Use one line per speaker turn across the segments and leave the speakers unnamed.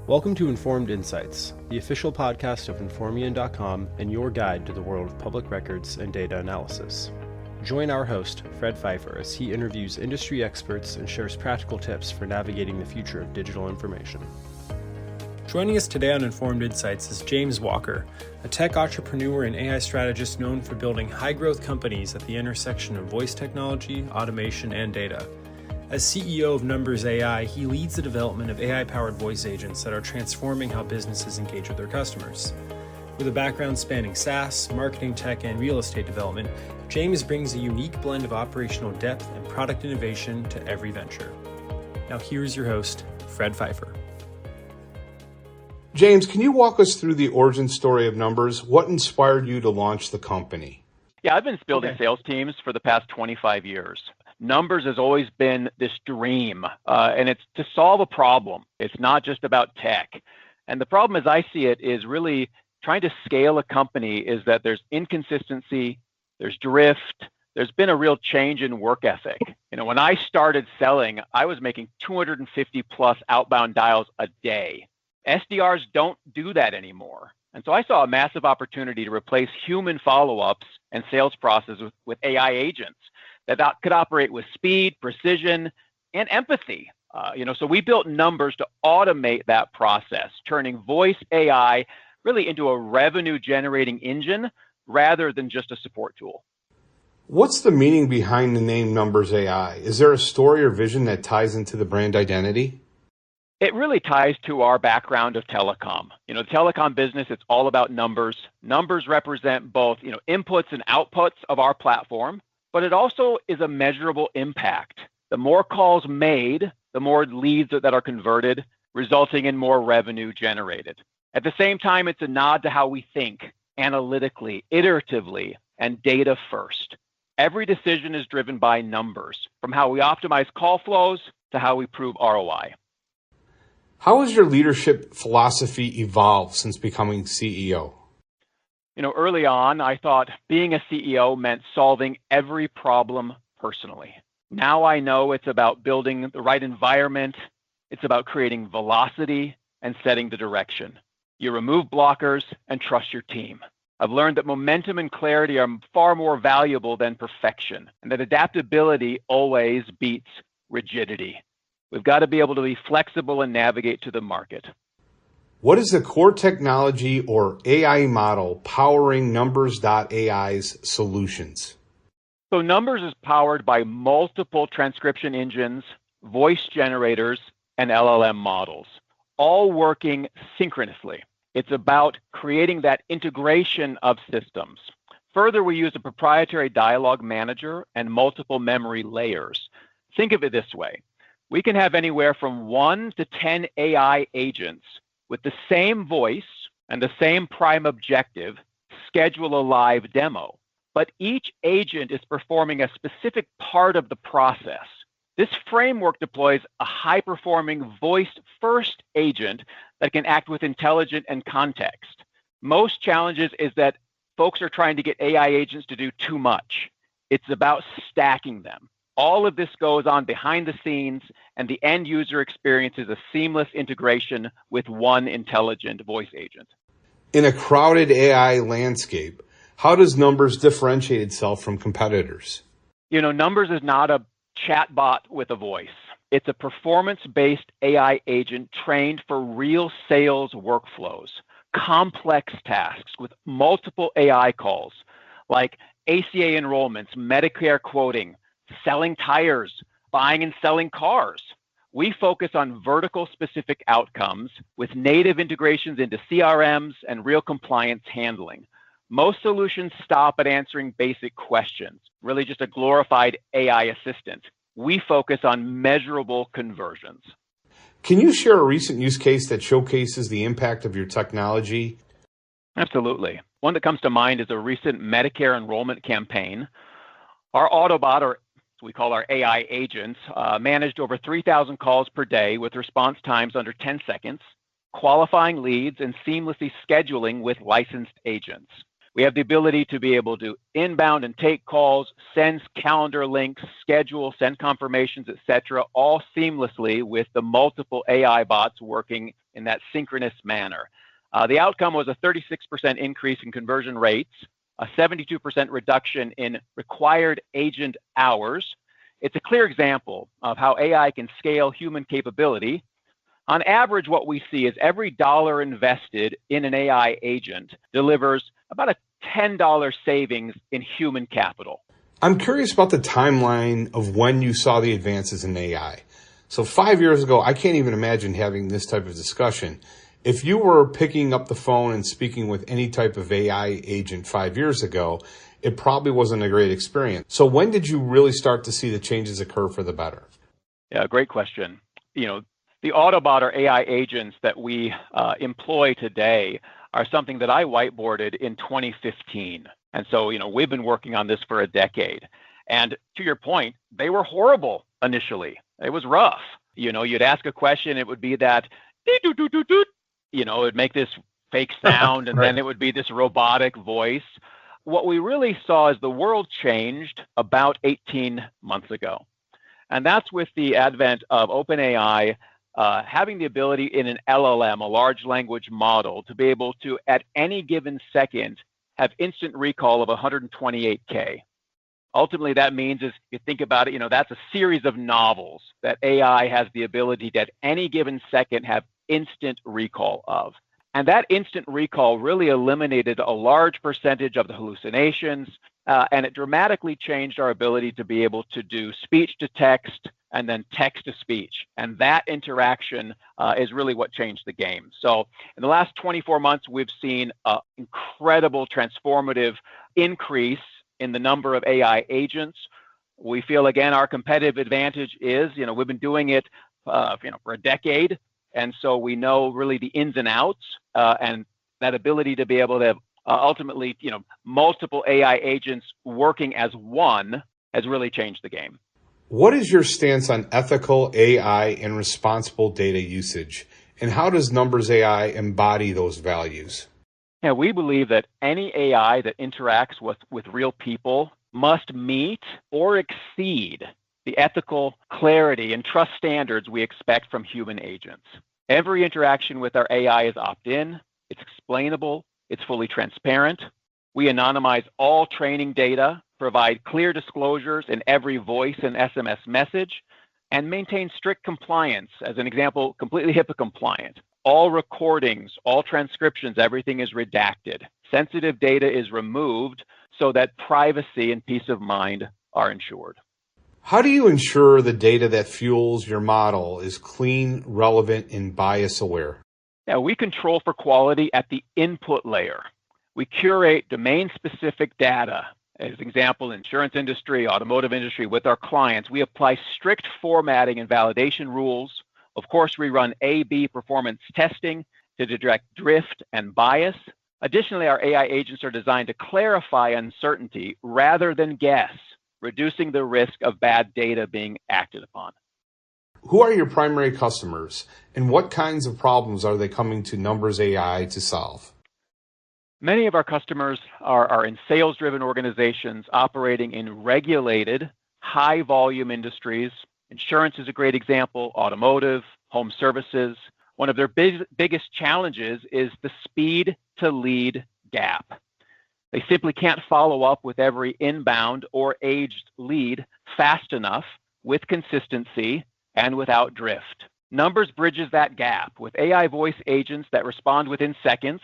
Welcome to Informed Insights, the official podcast of Informian.com and your guide to the world of public records and data analysis. Join our host, Fred Pfeiffer, as he interviews industry experts and shares practical tips for navigating the future of digital information. Joining us today on Informed Insights is James Walker, a tech entrepreneur and AI strategist known for building high-growth companies at the intersection of voice technology, automation, and data. As CEO of Numbers AI, he leads the development of AI-powered voice agents that are transforming how businesses engage with their customers. With a background spanning SaaS, marketing tech, and real estate development, James brings a unique blend of operational depth and product innovation to every venture. Now here's your host, Fred Pfeiffer.
James, can you walk us through the origin story of Numbers? What inspired you to launch the company?
Yeah, I've been building sales teams for the past 25 years. Numbers has always been this dream, and it's to solve a problem. It's not just about tech. And the problem as I see it is really trying to scale a company is that there's inconsistency, there's drift, there's been a real change in work ethic. When I started selling, I was making 250 plus outbound dials a day. SDRs don't do that anymore. And so I saw a massive opportunity to replace human follow-ups and sales processes with AI agents that could operate with speed, precision, and empathy. So we built Numbers to automate that process, turning voice AI really into a revenue-generating engine rather than just a support tool.
What's the meaning behind the name Numbers AI? Is there a story or vision that ties into the brand identity?
It really ties to our background of telecom. The telecom business, it's all about numbers. Numbers represent both, inputs and outputs of our platform, but it also is a measurable impact. The more calls made, the more leads that are converted, resulting in more revenue generated. At the same time, it's a nod to how we think analytically, iteratively, and data first. Every decision is driven by numbers, from how we optimize call flows to how we prove ROI.
How has your leadership philosophy evolved since becoming CEO?
Early on, I thought being a CEO meant solving every problem personally. Now I know it's about building the right environment. It's about creating velocity and setting the direction. You remove blockers and trust your team. I've learned that momentum and clarity are far more valuable than perfection, and that adaptability always beats rigidity. We've got to be able to be flexible and navigate to the market.
What is the core technology or AI model powering Numbers.AI's solutions?
So Numbers is powered by multiple transcription engines, voice generators, and LLM models, all working synchronously. It's about creating that integration of systems. Further, we use a proprietary dialogue manager and multiple memory layers. Think of it this way. We can have anywhere from 1 to 10 AI agents with the same voice and the same prime objective schedule a live demo. But each agent is performing a specific part of the process. This framework deploys a high-performing voice-first agent that can act with intelligence and context. Most challenges is that folks are trying to get AI agents to do too much. It's about stacking them. All of this goes on behind the scenes, and the end user experiences a seamless integration with one intelligent voice agent.
In a crowded AI landscape, how does Numbers differentiate itself from competitors?
Numbers is not a chatbot with a voice. It's a performance-based AI agent trained for real sales workflows, complex tasks with multiple AI calls, like ACA enrollments, Medicare quoting, selling tires, buying and selling cars. We focus on vertical specific outcomes with native integrations into CRMs and real compliance handling. Most solutions stop at answering basic questions, really just a glorified AI assistant. We focus on measurable conversions.
Can you share a recent use case that showcases the impact of your technology?
Absolutely. One that comes to mind is a recent Medicare enrollment campaign. Our Autobot, or we call our AI agents, managed over 3,000 calls per day with response times under 10 seconds, qualifying leads, and seamlessly scheduling with licensed agents. We have the ability to be able to inbound and take calls, send calendar links, schedule, send confirmations, etc., all seamlessly with the multiple AI bots working in that synchronous manner. The outcome was a 36% increase in conversion rates, a 72% reduction in required agent hours. It's a clear example of how AI can scale human capability. On average, what we see is every dollar invested in an AI agent delivers about a $10 savings in human capital.
I'm curious about the timeline of when you saw the advances in AI. So 5 years ago, I can't even imagine having this type of discussion. If you were picking up the phone and speaking with any type of AI agent 5 years ago, it probably wasn't a great experience. So when did you really start to see the changes occur for the better?
Yeah, great question. The Autobot or AI agents that we employ today are something that I whiteboarded in 2015. And so, we've been working on this for a decade. And to your point, they were horrible initially. It was rough. You'd ask a question, it would be that, it would make this fake sound, and
Right.
then it would be this robotic voice. What we really saw is the world changed about 18 months ago. And that's with the advent of OpenAI having the ability in an LLM, a large language model, to be able to, at any given second, have instant recall of 128K. Ultimately, that means is, you think about it, that's a series of novels that AI has the ability to, at any given second, have instant recall of. And that instant recall really eliminated a large percentage of the hallucinations, and it dramatically changed our ability to be able to do speech to text and then text to speech. And that interaction is really what changed the game. So in the last 24 months, we've seen an incredible transformative increase in the number of AI agents. We feel, again, our competitive advantage is, we've been doing it for a decade. And so we know really the ins and outs, and that ability to be able to ultimately, multiple AI agents working as one has really changed the game.
What is your stance on ethical AI and responsible data usage? And how does Numbers AI embody those values?
Yeah, we believe that any AI that interacts with real people must meet or exceed the ethical clarity and trust standards we expect from human agents. Every interaction with our AI is opt-in, it's explainable, it's fully transparent. We anonymize all training data, provide clear disclosures in every voice and SMS message, and maintain strict compliance. As an example, completely HIPAA compliant. All recordings, all transcriptions, everything is redacted. Sensitive data is removed so that privacy and peace of mind are ensured.
How do you ensure the data that fuels your model is clean, relevant, and bias aware?
Yeah, we control for quality at the input layer. We curate domain-specific data. As an example, insurance industry, automotive industry, with our clients, we apply strict formatting and validation rules. Of course, we run A/B performance testing to detect drift and bias. Additionally, our AI agents are designed to clarify uncertainty rather than guess, reducing the risk of bad data being acted upon.
Who are your primary customers, and what kinds of problems are they coming to Numbers AI to solve?
Many of our customers are in sales-driven organizations operating in regulated, high-volume industries. Insurance is a great example, automotive, home services. One of their biggest challenges is the speed to lead gap. They simply can't follow up with every inbound or aged lead fast enough, with consistency, and without drift. Numbers bridges that gap with AI voice agents that respond within seconds,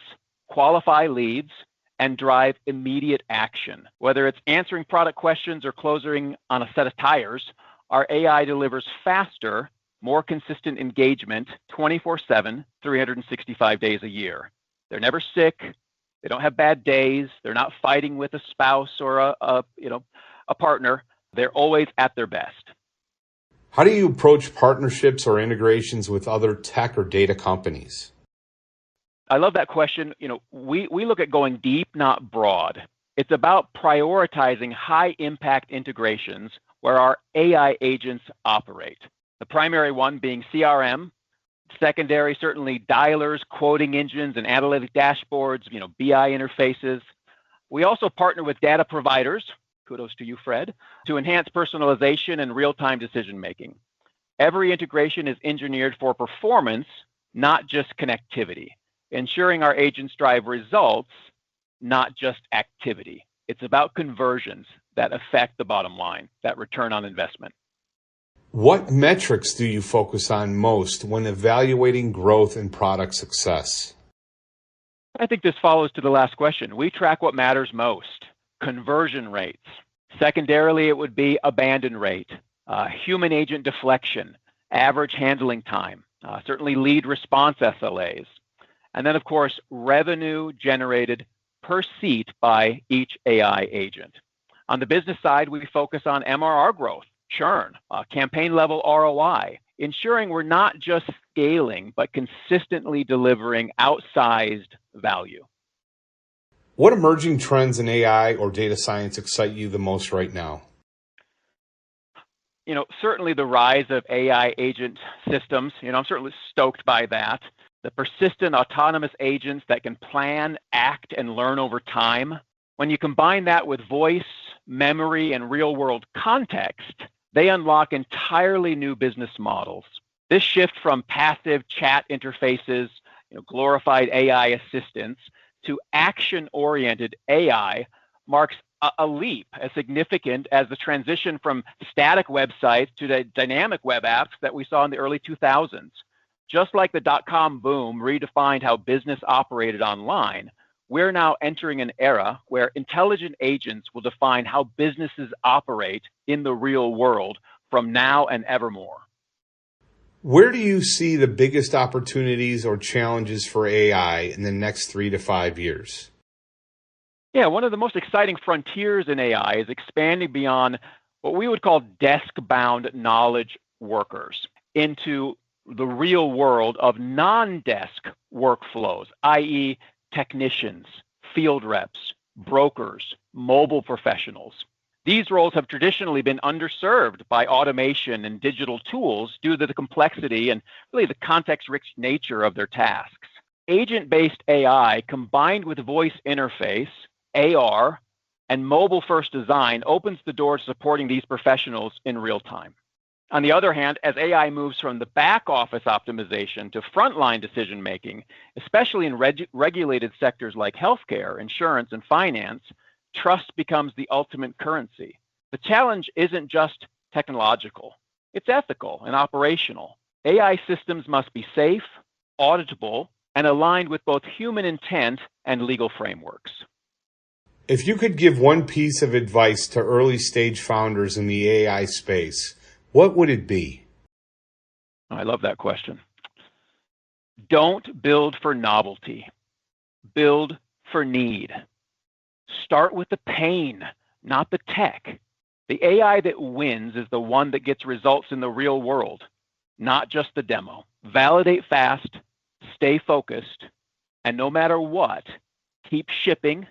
qualify leads, and drive immediate action. Whether it's answering product questions or closing on a set of tires, our AI delivers faster, more consistent engagement 24/7, 365 days a year. They're never sick. They don't have bad days. They're not fighting with a spouse or a partner. They're always at their best.
How do you approach partnerships or integrations with other tech or data companies?
I love that question. We look at going deep, not broad. It's about prioritizing high impact integrations where our AI agents operate. The primary one being CRM, secondary, certainly dialers, quoting engines, and analytic dashboards, BI interfaces. We also partner with data providers, kudos to you, Fred, to enhance personalization and real-time decision-making. Every integration is engineered for performance not just connectivity. Ensuring our agents drive results, not just activity. It's about conversions that affect the bottom line, that return on investment.
What metrics do you focus on most when evaluating growth and product success?
I think this follows to the last question. We track what matters most, conversion rates. Secondarily, it would be abandon rate, human agent deflection, average handling time, certainly lead response SLAs. And then, of course, revenue generated per seat by each AI agent. On the business side, we focus on MRR growth, churn, campaign level ROI, ensuring we're not just scaling, but consistently delivering outsized value.
What emerging trends in AI or data science excite you the most right now?
Certainly the rise of AI agent systems, I'm certainly stoked by that. The persistent autonomous agents that can plan, act, and learn over time. When you combine that with voice, memory, and real-world context, they unlock entirely new business models. This shift from passive chat interfaces, glorified AI assistants, to action-oriented AI marks a leap as significant as the transition from static websites to the dynamic web apps that we saw in the early 2000s. Just like the dot-com boom redefined how business operated online, we're now entering an era where intelligent agents will define how businesses operate in the real world from now and evermore.
Where do you see the biggest opportunities or challenges for AI in the next 3 to 5 years?
Yeah, one of the most exciting frontiers in AI is expanding beyond what we would call desk-bound knowledge workers into the real world of non-desk workflows, i.e. technicians, field reps, brokers, mobile professionals. These roles have traditionally been underserved by automation and digital tools due to the complexity and really the context-rich nature of their tasks. Agent-based AI combined with voice interface, AR, and mobile-first design opens the door to supporting these professionals in real time. On the other hand, as AI moves from the back office optimization to frontline decision-making, especially in regulated sectors like healthcare, insurance, and finance, trust becomes the ultimate currency. The challenge isn't just technological, it's ethical and operational. AI systems must be safe, auditable, and aligned with both human intent and legal frameworks.
If you could give one piece of advice to early stage founders in the AI space, what would it be?
I love that question. Don't build for novelty. Build for need. Start with the pain, not the tech. The AI that wins is the one that gets results in the real world, not just the demo. Validate fast, stay focused, and no matter what, keep shipping,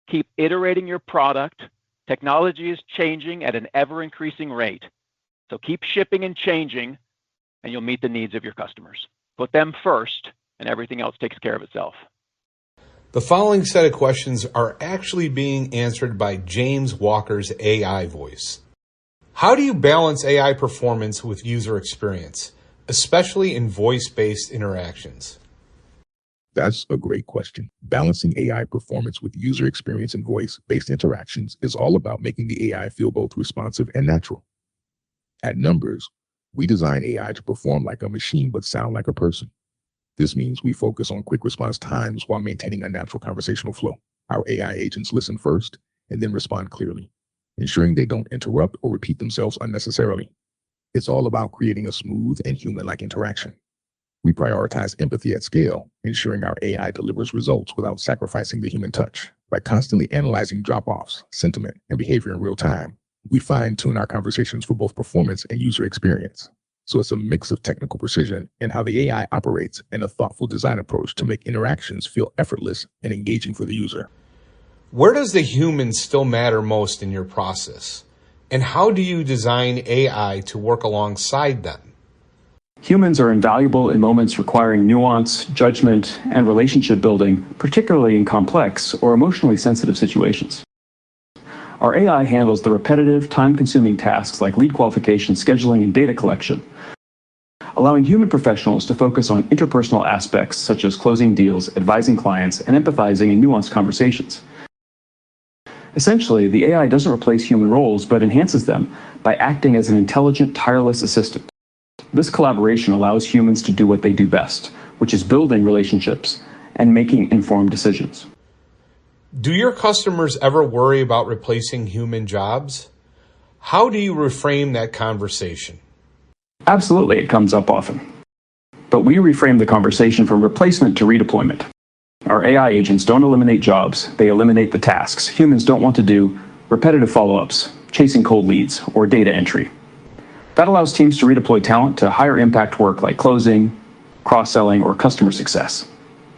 keep iterating your product. Technology is changing at an ever-increasing rate. So keep shipping and changing, and you'll meet the needs of your customers. Put them first, and everything else takes care of itself.
The following set of questions are actually being answered by James Walker's AI voice. How do you balance AI performance with user experience, especially in voice-based interactions?
That's a great question. Balancing AI performance with user experience and voice-based interactions is all about making the AI feel both responsive and natural. At Numbers, we design AI to perform like a machine but sound like a person. This means we focus on quick response times while maintaining a natural conversational flow. Our AI agents listen first and then respond clearly, ensuring they don't interrupt or repeat themselves unnecessarily. It's all about creating a smooth and human-like interaction. We prioritize empathy at scale, ensuring our AI delivers results without sacrificing the human touch. By constantly analyzing drop-offs, sentiment, and behavior in real time, we fine-tune our conversations for both performance and user experience. So it's a mix of technical precision in how the AI operates and a thoughtful design approach to make interactions feel effortless and engaging for the user.
Where does the human still matter most in your process? And how do you design AI to work alongside them?
Humans are invaluable in moments requiring nuance, judgment, and relationship building, particularly in complex or emotionally sensitive situations. Our AI handles the repetitive, time-consuming tasks like lead qualification, scheduling, and data collection. allowing human professionals to focus on interpersonal aspects such as closing deals, advising clients, and empathizing in nuanced conversations. Essentially, the AI doesn't replace human roles, but enhances them by acting as an intelligent, tireless assistant. This collaboration allows humans to do what they do best, which is building relationships and making informed decisions.
Do your customers ever worry about replacing human jobs? How do you reframe that conversation?
Absolutely, it comes up often. But we reframe the conversation from replacement to redeployment. Our AI agents don't eliminate jobs, they eliminate the tasks humans don't want to do, repetitive follow-ups, chasing cold leads, or data entry. That allows teams to redeploy talent to higher impact work like closing, cross-selling, or customer success.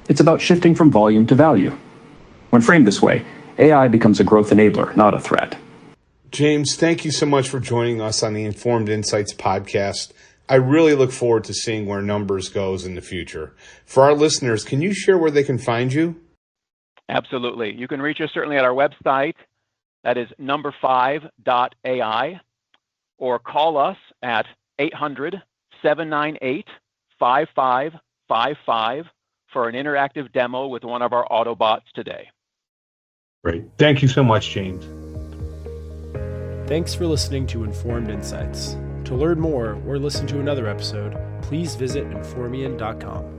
It's about shifting from volume to value. When framed this way, AI becomes a growth enabler, not a threat.
James, thank you so much for joining us on the Informed Insights podcast. I really look forward to seeing where Numbers goes in the future. For our listeners, can you share where they can find you?
Absolutely. You can reach us certainly at our website. That is number5.ai, or call us at 800-798-5555 for an interactive demo with one of our Autobots today.
Great. Thank you so much, James.
Thanks for listening to Informed Insights. To learn more or listen to another episode, please visit Informian.com.